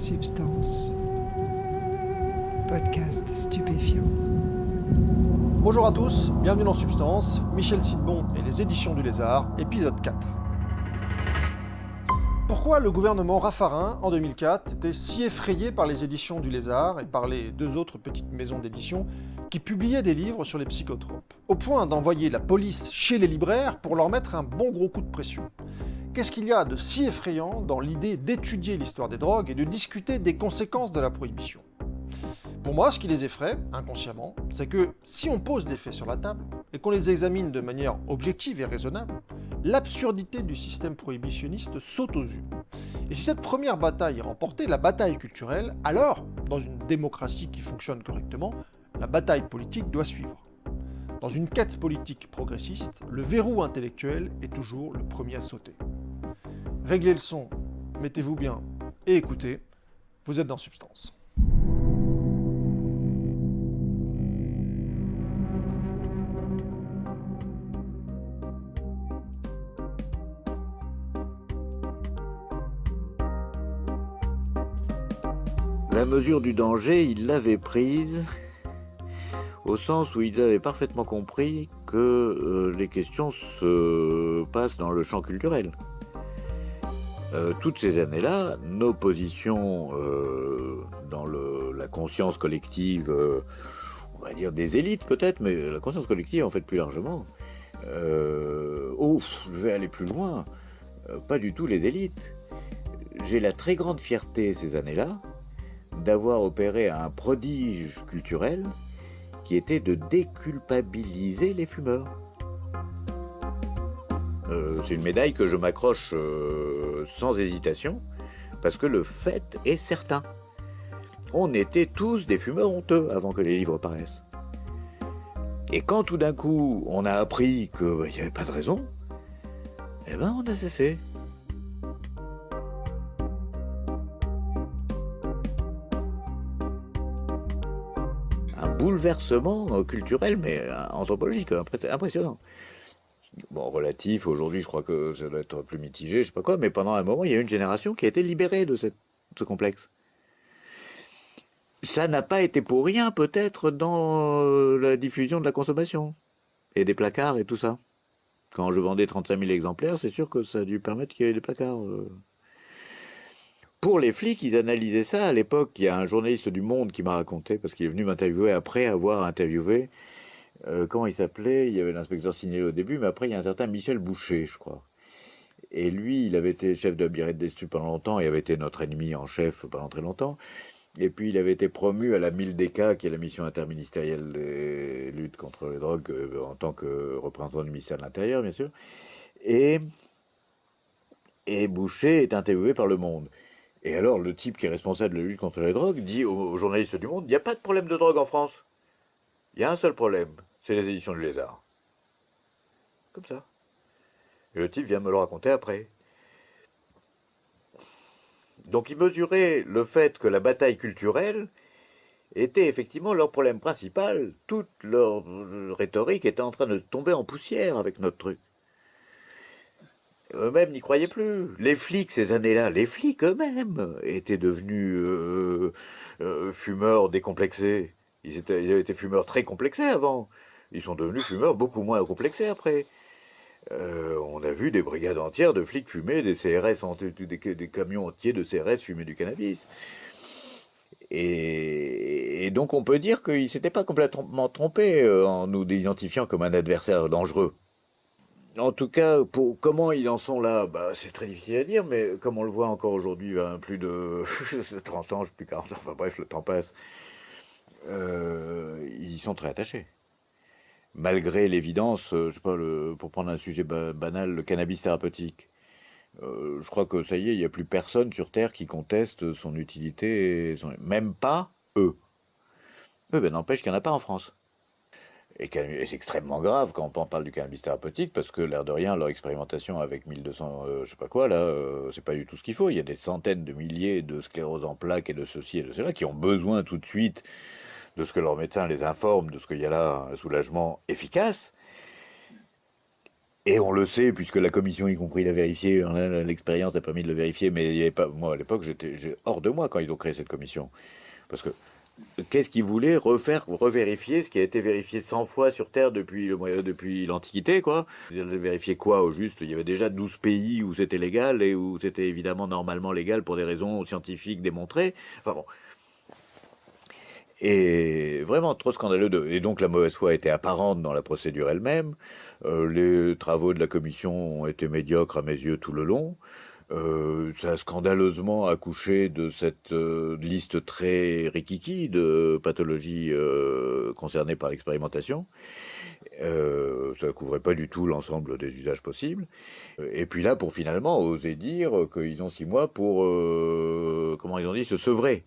Substance. Podcast stupéfiant. Bonjour à tous, bienvenue dans Substance, Michel Sidbon et les éditions du Lézard, épisode 4. Pourquoi le gouvernement Raffarin, en 2004, était si effrayé par les éditions du Lézard et par les deux autres petites maisons d'édition qui publiaient des livres sur les psychotropes, au point d'envoyer la police chez les libraires pour leur mettre un bon gros coup de pression? Qu'est-ce qu'il y a de si effrayant dans l'idée d'étudier l'histoire des drogues et de discuter des conséquences de la prohibition? Pour moi, ce qui les effraie, inconsciemment, c'est que si on pose des faits sur la table et qu'on les examine de manière objective et raisonnable, l'absurdité du système prohibitionniste saute aux yeux. Et si cette première bataille est remportée, la bataille culturelle, alors, dans une démocratie qui fonctionne correctement, la bataille politique doit suivre. Dans une quête politique progressiste, le verrou intellectuel est toujours le premier à sauter. Réglez le son, mettez-vous bien et écoutez, vous êtes dans Substance. La mesure du danger, ils l'avaient prise au sens où ils avaient parfaitement compris que les questions se passent dans le champ culturel. Toutes ces années-là, nos positions dans la conscience collective, on va dire des élites peut-être, mais la conscience collective en fait plus largement, je vais aller plus loin, pas du tout les élites. J'ai la très grande fierté ces années-là d'avoir opéré un prodige culturel qui était de déculpabiliser les fumeurs. C'est une médaille que je m'accroche sans hésitation, parce que le fait est certain. On était tous des fumeurs honteux avant que les livres paraissent. Et quand tout d'un coup on a appris qu'il n'y avait pas de raison, eh ben on a cessé. Un bouleversement culturel, mais anthropologique, impressionnant. Bon, relatif, aujourd'hui je crois que ça doit être plus mitigé, je sais pas quoi, mais pendant un moment il y a une génération qui a été libérée de ce complexe. Ça n'a pas été pour rien peut-être dans la diffusion de la consommation, et des placards et tout ça. Quand je vendais 35 000 exemplaires, c'est sûr que ça a dû permettre qu'il y ait des placards. Pour les flics, ils analysaient ça à l'époque. Il y a un journaliste du Monde qui m'a raconté, parce qu'il est venu m'interviewer après avoir interviewé, comment il s'appelait? Il y avait l'inspecteur Signalé au début, mais après il y a un certain Michel Boucher, je crois. Et lui, il avait été chef de la brigade des stupes pendant longtemps, et avait été notre ennemi en chef pendant très longtemps. Et puis il avait été promu à la MILDECA, qui est la mission interministérielle de lutte contre les drogues, en tant que représentant du ministère de l'Intérieur, bien sûr. Et Boucher est interviewé par Le Monde. Et alors, le type qui est responsable de la lutte contre les drogues dit aux journalistes du Monde, il n'y a pas de problème de drogue en France. Il y a un seul problème, c'est les éditions du Lézard. Comme ça. Et le type vient me le raconter après. Donc ils mesuraient le fait que la bataille culturelle était effectivement leur problème principal. Toute leur rhétorique était en train de tomber en poussière avec notre truc. Eux-mêmes n'y croyaient plus. Les flics, ces années-là, les flics eux-mêmes étaient devenus fumeurs décomplexés. Ils avaient été fumeurs très complexés avant. Ils sont devenus fumeurs beaucoup moins complexés après. On a vu des brigades entières de flics fumer des CRS, des camions entiers de CRS fumer du cannabis. Et donc on peut dire qu'ils ne s'étaient pas complètement trompés en nous identifiant comme un adversaire dangereux. En tout cas, pour comment ils en sont là, c'est très difficile à dire, mais comme on le voit encore aujourd'hui, plus de 30 ans, plus 40 ans, enfin bref, le temps passe, ils sont très attachés. Malgré l'évidence, je sais pas, pour prendre un sujet banal, le cannabis thérapeutique. Je crois que ça y est, il n'y a plus personne sur Terre qui conteste son utilité, même pas eux. N'empêche qu'il n'y en a pas en France. Et c'est extrêmement grave quand on parle du cannabis thérapeutique, parce que l'air de rien, leur expérimentation avec 1200, je sais pas quoi, là, c'est pas du tout ce qu'il faut. Il y a des centaines de milliers de scléroses en plaques et de ceci et de cela qui ont besoin tout de suite de ce que leur médecin les informe, de ce qu'il y a là, un soulagement efficace. Et on le sait, puisque la commission, y compris, l'a vérifié, hein, l'expérience a permis de le vérifier, mais il y avait pas, moi, à l'époque, j'étais hors de moi quand ils ont créé cette commission. Parce que qu'est-ce qu'ils voulaient refaire, revérifier ce qui a été vérifié 100 fois sur Terre depuis l'Antiquité, quoi. Ils allaient vérifier quoi, au juste? Il y avait déjà 12 pays où c'était légal et où c'était évidemment normalement légal pour des raisons scientifiques démontrées. Enfin bon. Et vraiment trop scandaleux. Et donc la mauvaise foi était apparente dans la procédure elle-même. Les travaux de la commission ont été médiocres à mes yeux tout le long. Ça a scandaleusement accouché de cette liste très rikiki de pathologies concernées par l'expérimentation. Ça ne couvrait pas du tout l'ensemble des usages possibles. Et puis là, pour finalement oser dire qu'ils ont 6 mois pour, comment ils ont dit, se sevrer.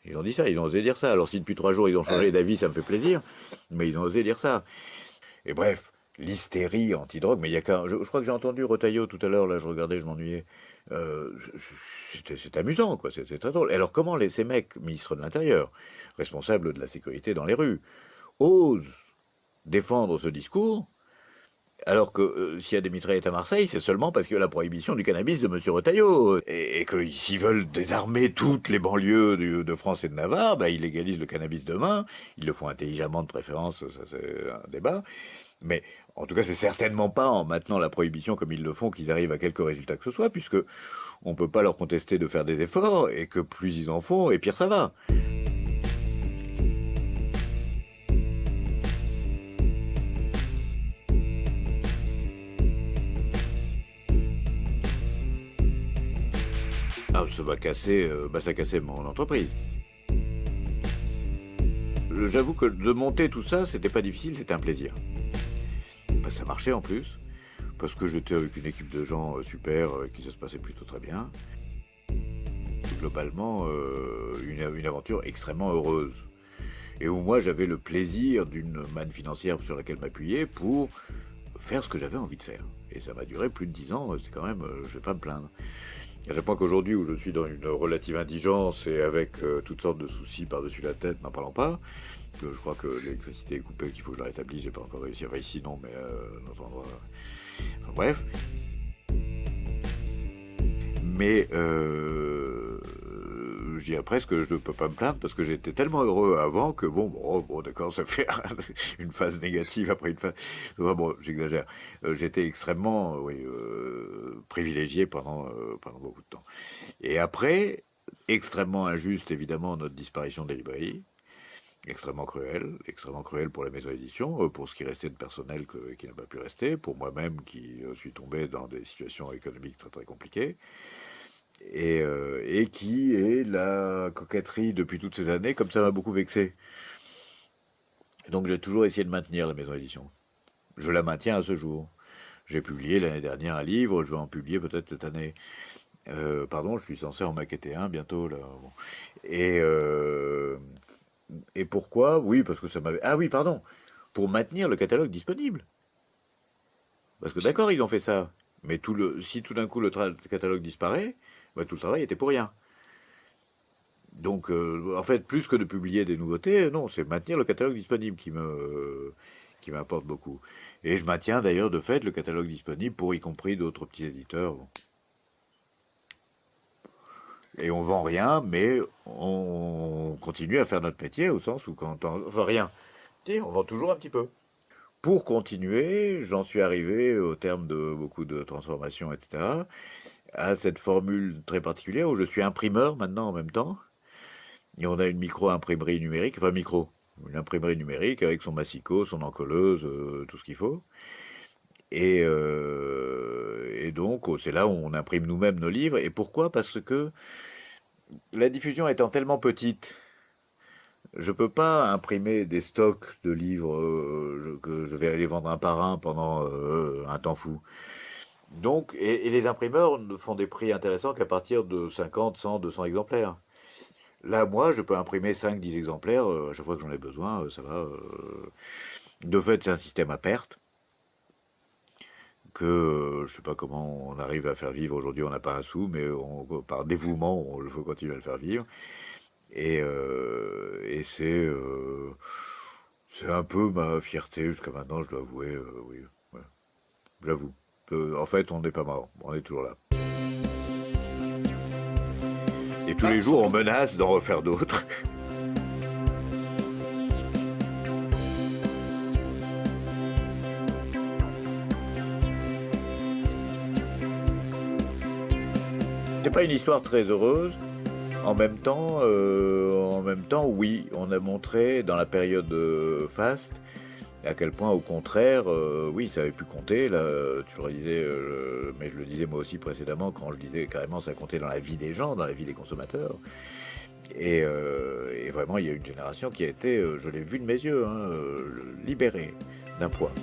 Ils ont dit ça, ils ont osé dire ça. Alors si depuis 3 jours ils ont changé d'avis, ça me fait plaisir, mais ils ont osé dire ça. Et bref, l'hystérie anti-drogue, mais il y a qu'un... Je crois que j'ai entendu Retailleau tout à l'heure, là je regardais, je m'ennuyais. C'est amusant, quoi, c'est très drôle. Et alors comment ces mecs, ministres de l'Intérieur, responsables de la sécurité dans les rues, osent défendre ce discours alors que s'il y a des mitraillettes à Marseille, c'est seulement parce qu'il y a la prohibition du cannabis de M. Retailleau. Et que s'ils veulent désarmer toutes les banlieues de France et de Navarre, bah, ils légalisent le cannabis demain. Ils le font intelligemment de préférence, ça c'est un débat. Mais en tout cas, c'est certainement pas en maintenant la prohibition comme ils le font qu'ils arrivent à quelques résultats que ce soit, puisque on peut pas leur contester de faire des efforts, et que plus ils en font, et pire ça va. Ah, ça va casser, ça cassait mon entreprise. J'avoue que de monter tout ça, c'était pas difficile, c'était un plaisir. Ça marchait en plus, parce que j'étais avec une équipe de gens super, qui ça se passait plutôt très bien. Globalement, une aventure extrêmement heureuse. Et où moi j'avais le plaisir d'une manne financière sur laquelle m'appuyer pour faire ce que j'avais envie de faire. Et ça m'a duré plus de 10 ans, c'est quand même, je vais pas me plaindre. À tel point qu'aujourd'hui, où je suis dans une relative indigence et avec toutes sortes de soucis par-dessus la tête, n'en parlons pas, que je crois que l'électricité est coupée, qu'il faut que je la rétablisse, j'ai pas encore réussi. Enfin, ici, non, mais dans notre endroit. Enfin, bref. Mais je dirais presque que je ne peux pas me plaindre parce que j'étais tellement heureux avant que bon d'accord, ça fait une phase négative après une phase. Enfin, bon, j'exagère. J'étais extrêmement privilégié pendant beaucoup de temps. Et après, extrêmement injuste évidemment notre disparition des librairies. Extrêmement cruel pour la maison d'édition, pour ce qui restait de personnel qui n'a pas pu rester, pour moi-même qui suis tombé dans des situations économiques très très compliquées, et qui est la coquetterie depuis toutes ces années, comme ça m'a beaucoup vexé. Donc j'ai toujours essayé de maintenir la maison d'édition. Je la maintiens à ce jour. J'ai publié l'année dernière un livre, je vais en publier peut-être cette année. Pardon, je suis censé en maqueter un bientôt là. Bon. Et, euh, et pourquoi? Oui, parce que ça m'avait... Ah oui, pardon. Pour maintenir le catalogue disponible. Parce que d'accord, ils ont fait ça. Mais si tout d'un coup le catalogue disparaît, bah, tout le travail était pour rien. Donc, en fait, plus que de publier des nouveautés, non, c'est maintenir le catalogue disponible qui m'importe beaucoup. Et je maintiens d'ailleurs de fait le catalogue disponible pour y compris d'autres petits éditeurs. Bon. Et on vend rien, mais on continue à faire notre métier au sens où quand on... Enfin, rien. Si, on vend toujours un petit peu. Pour continuer, j'en suis arrivé au terme de beaucoup de transformations, etc., à cette formule très particulière où je suis imprimeur maintenant en même temps. Et on a une micro-imprimerie numérique, enfin une imprimerie numérique avec son massicot, son encolleuse, tout ce qu'il faut. Et donc, c'est là où on imprime nous-mêmes nos livres. Et pourquoi? Parce que la diffusion étant tellement petite, je peux pas imprimer des stocks de livres que je vais aller vendre un par un pendant un temps fou. Donc, et les imprimeurs ne font des prix intéressants qu'à partir de 50, 100, 200 exemplaires. Là, moi, je peux imprimer 5, 10 exemplaires à chaque fois que j'en ai besoin, ça va. De fait, c'est un système à perte que je sais pas comment on arrive à faire vivre aujourd'hui. On n'a pas un sou, mais par dévouement, il faut continuer à le faire vivre. Et c'est un peu ma fierté jusqu'à maintenant, je dois avouer. Oui, ouais. j'avoue. En fait, on n'est pas mort, on est toujours là. Et tous Bah, les jours, on surtout, menace d'en refaire d'autres. C'est pas une histoire très heureuse. En même temps, oui, on a montré dans la période faste à quel point, au contraire, oui, ça avait pu compter. Là, tu le disais, mais je le disais moi aussi précédemment quand je disais carrément ça comptait dans la vie des gens, dans la vie des consommateurs. Et vraiment, il y a une génération qui a été, je l'ai vu de mes yeux, hein, libérée d'un poids.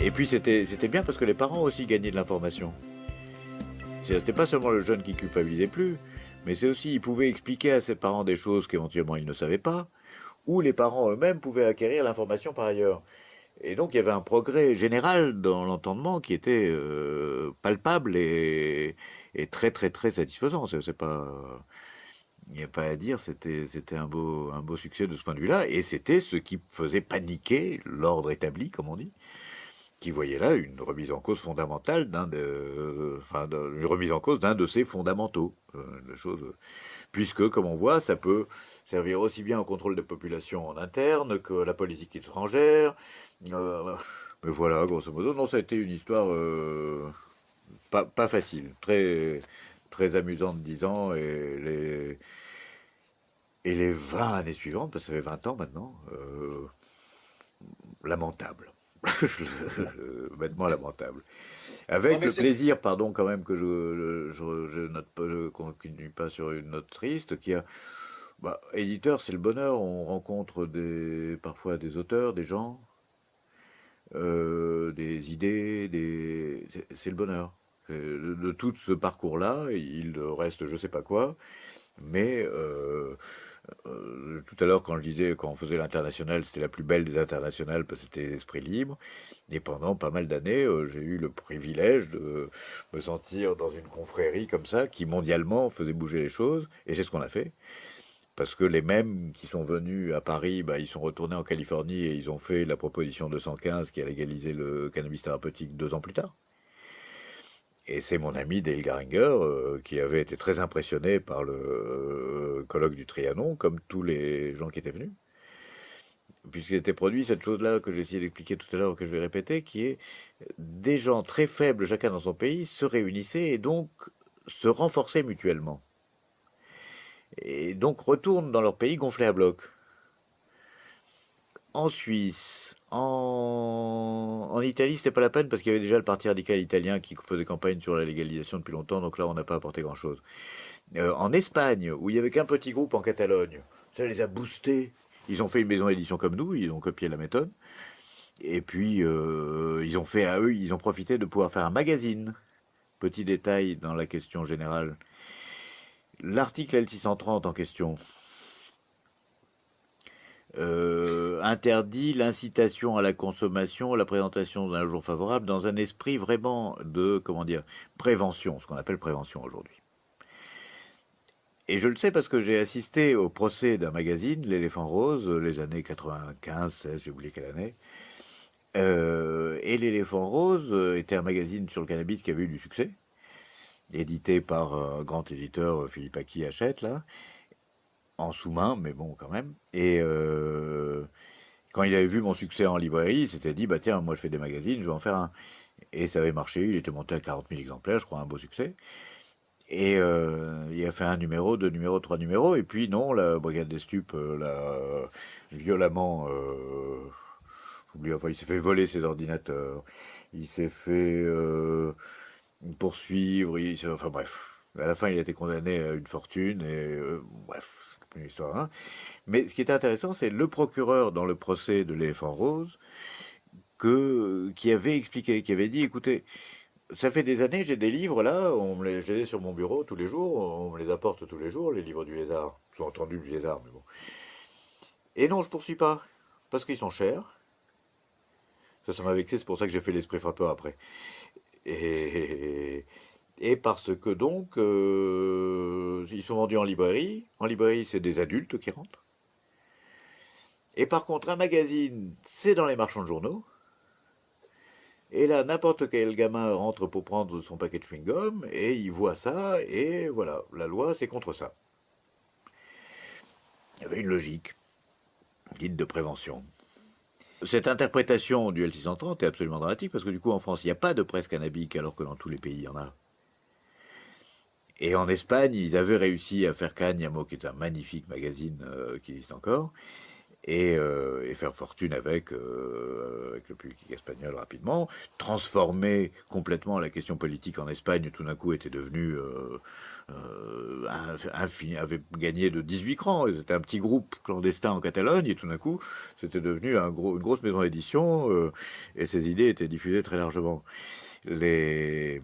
Et puis c'était bien parce que les parents aussi gagnaient de l'information. C'était pas seulement le jeune qui culpabilisait plus, mais c'est aussi, il pouvait expliquer à ses parents des choses qu'éventuellement ils ne savaient pas, ou les parents eux-mêmes pouvaient acquérir l'information par ailleurs. Et donc il y avait un progrès général dans l'entendement qui était palpable et très très très satisfaisant. C'est pas, il n'y a pas à dire, c'était un beau succès de ce point de vue-là, et c'était ce qui faisait paniquer l'ordre établi, comme on dit, qui voyait là une remise en cause fondamentale une remise en cause d'un de ses fondamentaux, de choses, puisque, comme on voit, ça peut servir aussi bien au contrôle des populations en interne que à la politique étrangère. Mais voilà, grosso modo, non, ça a été une histoire pas facile, très, très amusante, disons, et les 20 années suivantes, parce que ça fait 20 ans maintenant, lamentable. Bêtement lamentable. non Avec mais le c'est plaisir, pardon, quand même, que je note pas, je continue pas sur une note triste, qui a, bah, éditeur, c'est le bonheur, on rencontre parfois des auteurs, des gens, des idées, c'est le bonheur. De tout ce parcours-là, il reste je sais pas quoi, mais tout à l'heure, quand je disais, quand on faisait l'international, c'était la plus belle des internationales parce que c'était l'esprit libre. Et pendant pas mal d'années, j'ai eu le privilège de me sentir dans une confrérie comme ça, qui mondialement faisait bouger les choses. Et c'est ce qu'on a fait. Parce que les mêmes qui sont venus à Paris, bah, ils sont retournés en Californie et ils ont fait la proposition 215 qui a légalisé le cannabis thérapeutique 2 ans plus tard. Et c'est mon ami Dale Garinger qui avait été très impressionné par le colloque du Trianon, comme tous les gens qui étaient venus, puisqu'il était produit cette chose-là que j'ai essayé d'expliquer tout à l'heure, que je vais répéter, qui est des gens très faibles, chacun dans son pays, se réunissaient et donc se renforçaient mutuellement. Et donc retournent dans leur pays gonflés à bloc. En Suisse, en Italie, c'était pas la peine parce qu'il y avait déjà le parti radical italien qui faisait campagne sur la légalisation depuis longtemps, donc là on n'a pas apporté grand-chose. En Espagne, où il y avait qu'un petit groupe en Catalogne, ça les a boostés. Ils ont fait une maison d'édition comme nous, ils ont copié la méthode. Et puis, ils ont fait à eux, ils ont profité de pouvoir faire un magazine. Petit détail dans la question générale. L'article L630 en question interdit l'incitation à la consommation, la présentation d'un jour favorable dans un esprit vraiment de, comment dire, prévention, ce qu'on appelle prévention aujourd'hui. Et je le sais parce que j'ai assisté au procès d'un magazine, L'Éléphant Rose, les années 95, 16, j'ai oublié quelle année. Et L'Éléphant Rose était un magazine sur le cannabis qui avait eu du succès, édité par un grand éditeur, Philippe Aki Hachette, là, en sous-main, mais bon, quand même. Et quand il avait vu mon succès en librairie, il s'était dit, bah tiens, moi je fais des magazines, je vais en faire un. Et ça avait marché, il était monté à 40 000 exemplaires, je crois, un beau succès. Et il a fait un numéro, deux numéros, trois numéros, et puis non, la brigade des stupes l'a violemment oublié, enfin, il s'est fait voler ses ordinateurs, il s'est fait poursuivre, enfin bref. À la fin, il a été condamné à une fortune, et bref, c'est une histoire. Hein. Mais ce qui était intéressant, c'est le procureur dans le procès de l'éléphant rose qui avait expliqué, qui avait dit, écoutez, ça fait des années, j'ai des livres là, je les ai sur mon bureau tous les jours, on me les apporte tous les jours, les livres du lézard, sous-entendu du lézard, mais bon. Et non, je poursuis pas, parce qu'ils sont chers. Ça m'a vexé, c'est pour ça que j'ai fait l'esprit frappeur après. Et, et parce que donc, ils sont vendus en librairie. En librairie, c'est des adultes qui rentrent. Et par contre, un magazine, c'est dans les marchands de journaux. Et là, n'importe quel gamin rentre pour prendre son paquet de chewing-gum, et il voit ça, et voilà, la loi, c'est contre ça. Il y avait une logique, dite de prévention. Cette interprétation du L630 est absolument dramatique, parce que du coup, en France, il n'y a pas de presse cannabique, alors que dans tous les pays, il y en a. Et en Espagne, ils avaient réussi à faire Cáñamo, qui est un magnifique magazine qui existe encore, et faire fortune avec le public espagnol rapidement, transformer complètement la question politique en Espagne, tout d'un coup était devenu avait gagné de 18 crans, c'était un petit groupe clandestin en Catalogne, et tout d'un coup c'était devenu une grosse maison d'édition, et ses idées étaient diffusées très largement. Et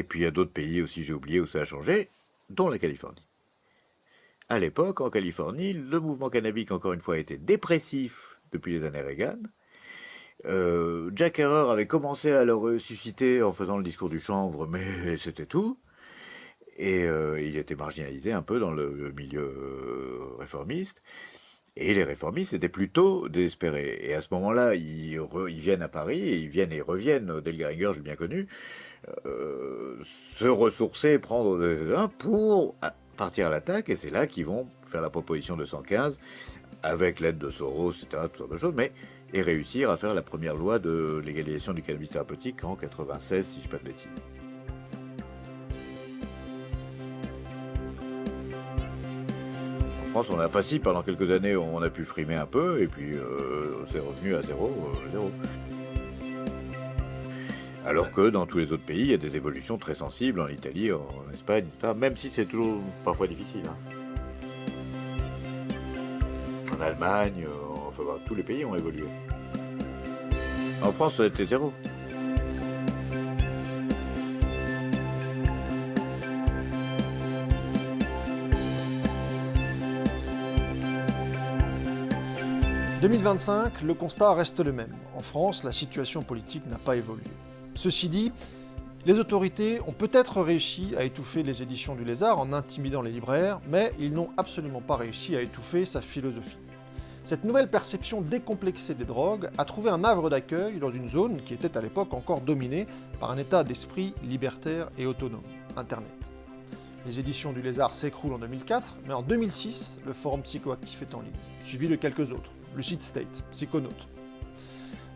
puis il y a d'autres pays aussi, j'ai oublié, où ça a changé, dont la Californie. À l'époque, en Californie, le mouvement cannabique, encore une fois, était dépressif depuis les années Reagan. Jack Herer avait commencé à le ressusciter en faisant le discours du chanvre, mais c'était tout. Et il était marginalisé un peu dans le milieu réformiste. Et les réformistes étaient plutôt désespérés. Et à ce moment-là, ils viennent à Paris, et ils viennent et reviennent, Delgaringer, je l'ai bien connu, se ressourcer, prendre pour partir à l'attaque, et c'est là qu'ils vont faire la proposition de 115, avec l'aide de Soros, etc., toutes sortes de choses, et réussir à faire la première loi de légalisation du cannabis thérapeutique en 96, si je ne dis pas de bêtises. En France, on a facile, pendant quelques années, on a pu frimer un peu, et puis c'est revenu à zéro. Alors que dans tous les autres pays, il y a des évolutions très sensibles, en Italie, en Espagne, etc., même si c'est toujours parfois difficile. En Allemagne, enfin, tous les pays ont évolué. En France, ça a été zéro. En 2025, le constat reste le même. En France, la situation politique n'a pas évolué. Ceci dit, les autorités ont peut-être réussi à étouffer les éditions du Lézard en intimidant les libraires, mais ils n'ont absolument pas réussi à étouffer sa philosophie. Cette nouvelle perception décomplexée des drogues a trouvé un havre d'accueil dans une zone qui était à l'époque encore dominée par un état d'esprit libertaire et autonome, Internet. Les éditions du Lézard s'écroulent en 2004, mais en 2006, le forum psychoactif est en ligne, suivi de quelques autres, Lucid State, Psychonautes.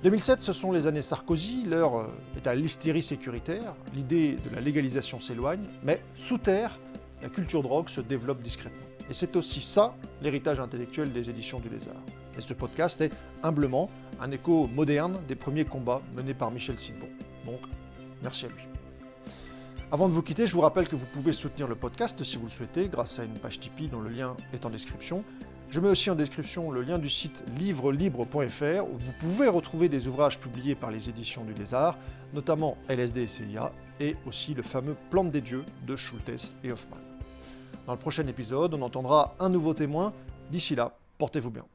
2007, ce sont les années Sarkozy, l'heure est à l'hystérie sécuritaire, l'idée de la légalisation s'éloigne, mais sous terre, la culture drogue se développe discrètement. Et c'est aussi ça, l'héritage intellectuel des éditions du Lézard. Et ce podcast est humblement un écho moderne des premiers combats menés par Michel Sidbon. Donc, merci à lui. Avant de vous quitter, je vous rappelle que vous pouvez soutenir le podcast si vous le souhaitez grâce à une page Tipeee dont le lien est en description. Je mets aussi en description le lien du site livrelibre.fr où vous pouvez retrouver des ouvrages publiés par les éditions du Lézard, notamment LSD et CIA, et aussi le fameux Plante des dieux de Schultes et Hoffmann. Dans le prochain épisode, on entendra un nouveau témoin. D'ici là, portez-vous bien.